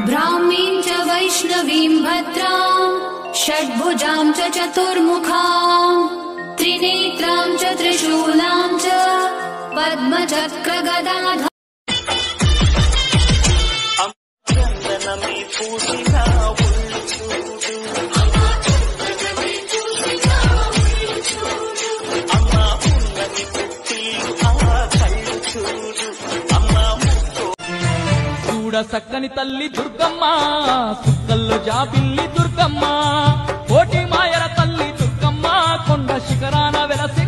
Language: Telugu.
ब्राह्मीं च वैष्णवीं भद्रां षड्भुजां च चतुर्मुखां त्रिनेत्रां च त्रिशूलां च पद्मचक्रगदाधरां సక్కని తల్లి దుర్గమ్మ సుక్కల్లో జాబిల్లి దుర్గమ్మ కోటి మాయల తల్లి దుర్గమ్మ కొండ శిఖరాన వెలసి